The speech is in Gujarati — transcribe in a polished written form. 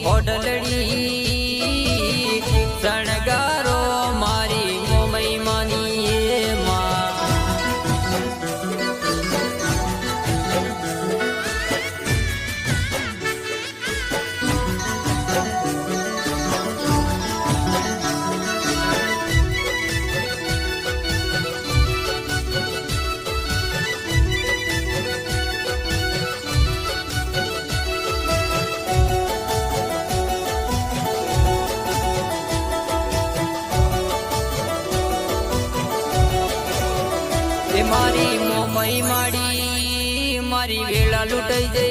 હોડલડી શણગારો મારી મોમઈ માની માં મારી મોમઈ માડી મારી વેળા લૂંટાઈ જઈ